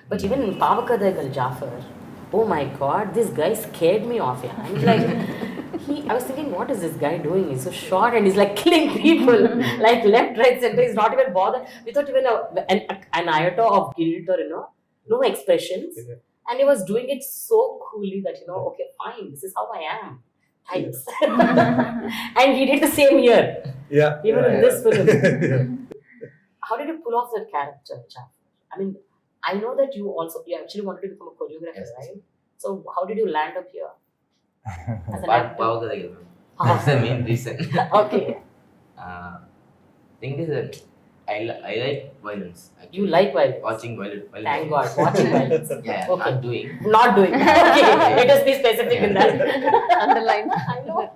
But even in Pavakadagal Jafar, oh my God, this guy scared me off. Yeah, I'm like, I was thinking, what is this guy doing? He's so short and he's like killing people, like left, right, center. He's not even bothered without even an iota of guilt or no expressions. And he was doing it so coolly that okay, fine, this is how I am. Types. And he did the same year. Yeah. Even in this film. Yeah. How did you pull off that character, Jafar? I mean, I know that you actually wanted to become a choreographer, Yes. right? So how did you land up here? As an But actor? that's the main reason. Okay. Thing is that I like violence. Actually. You like violence? Watching violence. Thank God. Watching violence. Yeah, Okay. not doing. Not doing. Okay. Let us be specific in that. Underline. I know.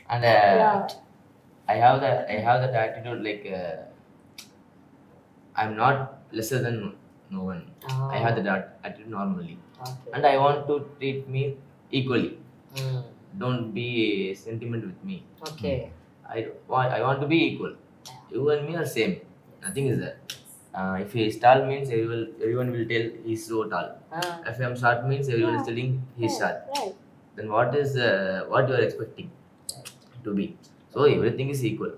And Yeah. I have that attitude like I'm not lesser than no one. Oh. I have that attitude normally, Okay. and I want to treat me equally. Mm. Don't be sentiment with me. Okay. I want to be equal. You and me are same. Nothing is there. If he is tall means everyone will tell he's so tall. If I am short means everyone is telling he's short. Right. Then what is what you are expecting to be? So everything is equal.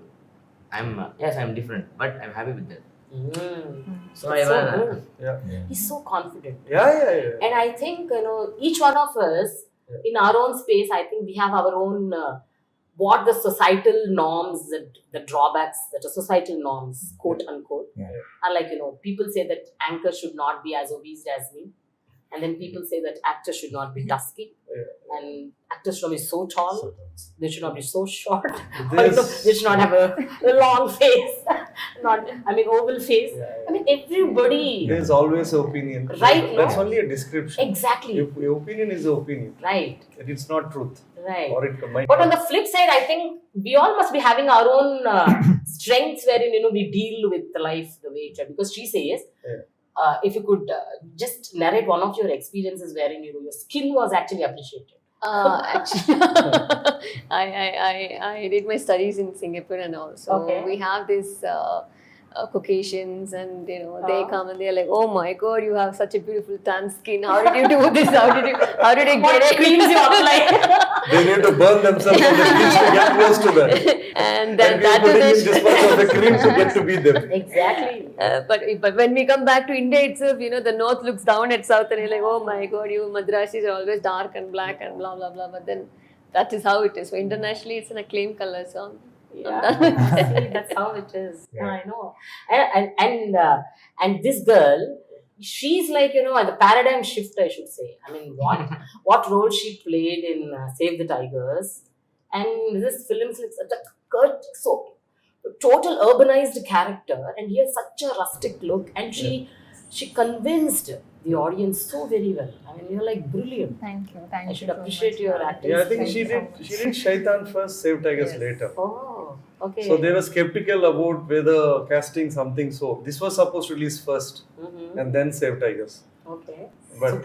I'm different, but I'm happy with that. So That's I so want. good. Yeah. He's so confident. Yeah. And I think, each one of us, in our own space, I think we have our own, what the societal norms, the drawbacks that are societal norms, quote unquote, are like, people say that anchors should not be as obese as me. And then people say that actors should not be dusky. And actors should not be so tall. They should not be so short. Or, they should not have a long face. Oval face. I mean, everybody. There's always an opinion. Right, That's no? only a description. Exactly. Your opinion is an opinion. Right. It's not truth. Right. Or it might But on not. the flip side, I think we all must be having our own strengths wherein, we deal with life the way it is. Because she says, if you could just narrate one of your experiences wherein, your skill was actually appreciated. Actually, I did my studies in Singapore and all. So Okay. we have this Caucasians, and they come and they're like, "Oh my God, you have such a beautiful tan skin. How did you do this? How did you get What it?" creams you apply? They need to burn themselves on the beach to get close to them. And then And that we're putting in is this much of the cream to get to be them. Exactly. but when we come back to India itself, the north looks down at south and you're like, "Oh my God, you Madrasis are always dark and black and blah blah blah." But then that is how it is. So internationally, it's an acclaimed color. So Yeah, see, that's how it is. Yeah. I know. And this girl, she's like, the paradigm shift, I should say. I mean, what role she played in Save the Tigers, and this film is like such a total urbanized character, and he has such a rustic look, and she convinced the audience so very well. I mean, you're like brilliant. Thank you. I should appreciate your acting. Yeah, I think she did Shaitan first, Save Tigers later. Oh, okay. So they were skeptical about whether casting something. So this was supposed to release first, and then Save Tigers. Okay. But,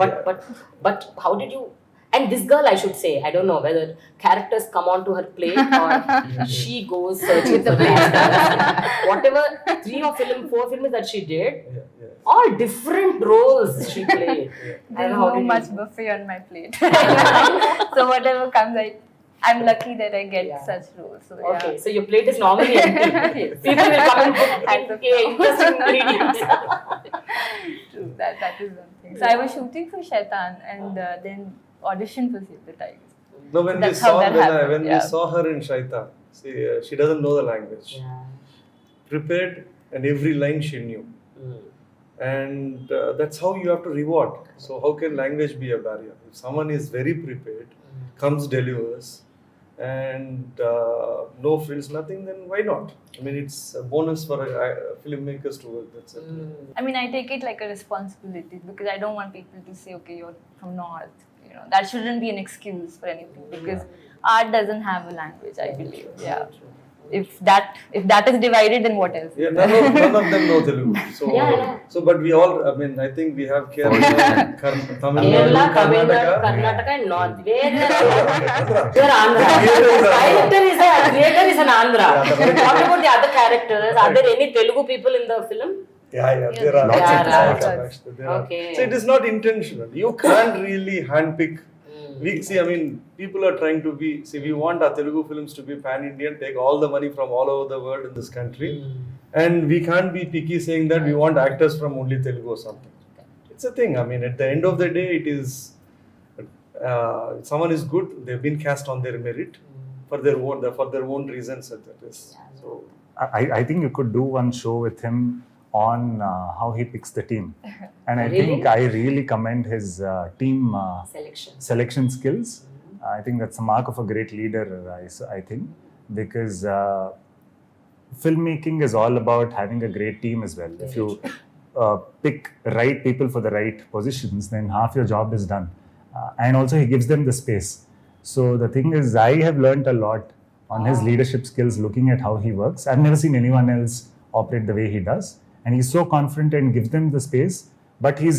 But how did you? And this girl, I should say, I don't know whether characters come onto her plate or she goes searching for characters. Whatever 4 films that she did, all different roles she played. There's no much buffet on my plate. So whatever comes, I'm lucky that I get such roles. So, Okay, so your plate is normally empty. People will come and put interesting ingredients. True, that is one thing. So I was shooting for Shaitan and then auditioned for Save the Tigers. no, when That's how that happened, when yeah. we saw her in Shaitan, see, she doesn't know the language. Yeah. Prepared, and every line she knew. And that's how you have to reward. So how can language be a barrier? If someone is very prepared, comes, delivers, and no frills, nothing, then why not? I mean, it's a bonus for filmmakers to work. That's it. I mean, I take it like a responsibility because I don't want people to say, okay, you're from North. That shouldn't be an excuse for anything because art doesn't have a language, I believe. Yeah. If that is divided, then what else? Yeah, none of them know Telugu. So, but we all, I mean, I think we have Kerala, Tamil Nadu, Karnataka and North. You're Andhra. Creator is an Andhra. What about the other characters? Are there any Telugu people in the film? Yeah, there are Lots of There types. are. There are. Okay. So it is not intentional. You can't really handpick. See, I mean, people are trying to be. See, we want our Telugu films to be pan-Indian, take all the money from all over the world in this country, and we can't be picky saying that we want actors from only Telugu or something. It's a thing. I mean, at the end of the day, it is. If someone is good, they've been cast on their merit for their own reasons. That is. So I think you could do one show with him on how he picks the team. And I Really? think I really commend his team Selection. skills. I think that's a mark of a great leader, I think, because filmmaking is all about having a great team as well. If you pick right people for the right positions, then half your job is done. And also he gives them the space. So the thing is, I have learned a lot on his leadership skills, looking at how he works. I've never seen anyone else operate the way he does. And he's so confident and gives them the space. But he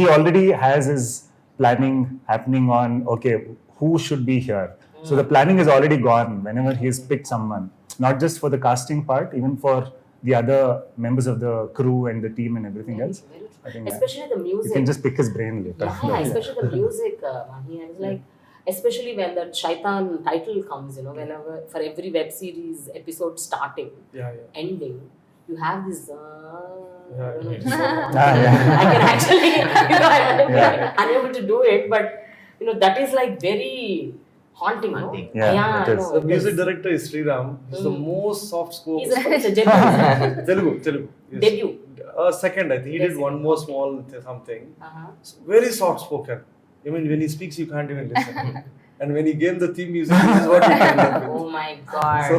already has his planning happening on, okay, who should be here? So the planning is already gone whenever he's picked someone, not just for the casting part, even for the other members of the crew and the team and everything else. I think Especially the music. you can just pick his brain later. Yeah, especially the music, Mahi. I was like, especially when the Shaitan title comes, whenever, for every web series episode starting, ending, you have this. I can actually, I'm unable to do it, but that is like very haunting. Haunting. Yeah, it is. the music director is Sriram. He's the most soft-spoken. He's a gentleman. Telugu. Yes. Debut. Second, I think he did one more small something. Very soft-spoken. I mean, when he speaks, you can't even listen. And when he gave the theme music, this is what he can do. Oh my God. So,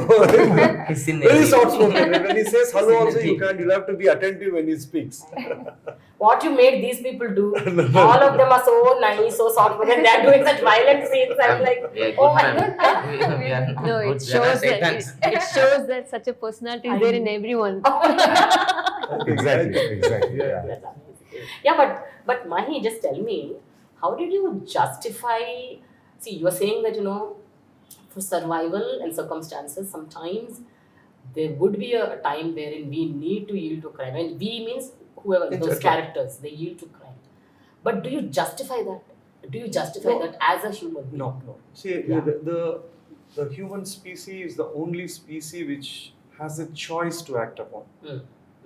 He's in very every- soft-spoken. And when he says hello, He's in also the you team. can't. You'll have to be attentive when he speaks. What you made these people do? All of them are so nice, so soft-spoken. They are doing such violent scenes. I'm like, We are oh good my man. God. We are not No, good. it We are not shows that Saitans. it shows that such a personality is there in everyone. Exactly. Yeah, but Mahi, just tell me, how did you justify? See, you are saying that for survival and circumstances, sometimes there would be a time wherein we need to yield to crime, and we means whoever those Exactly. characters, they yield to crime. But do you justify that? Do you justify No. that as a human being? No. See, Yeah. the human species is the only species which has a choice to act upon.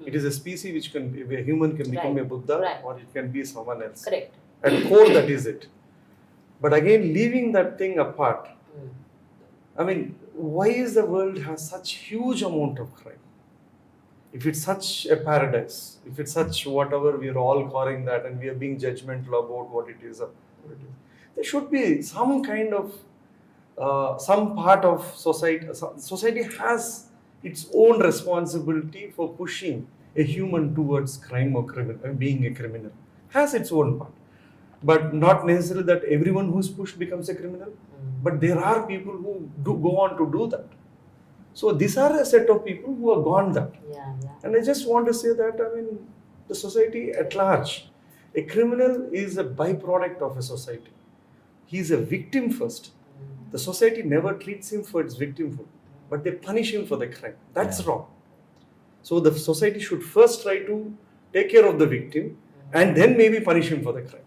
It is a species which a human can become a Right. Buddha, Right. or it can be someone else. Correct. At core, that is it. But again, leaving that thing apart, I mean, why is the world has such huge amount of crime? If it's such a paradise, if it's such whatever we are all calling that, and we are being judgmental about what it is, there should be some kind of some part of society. Society has its own responsibility for pushing a human towards crime or being a criminal. Has its own part, but not necessarily that everyone who's pushed becomes a criminal. But there are people who do go on to do that. So these are a set of people who have gone that. Yeah. And I just want to say that, I mean, the society at large, a criminal is a byproduct of a society. He is a victim first. The society never treats him for its victimhood, but they punish him for the crime. That's wrong. So the society should first try to take care of the victim and then maybe punish him for the crime.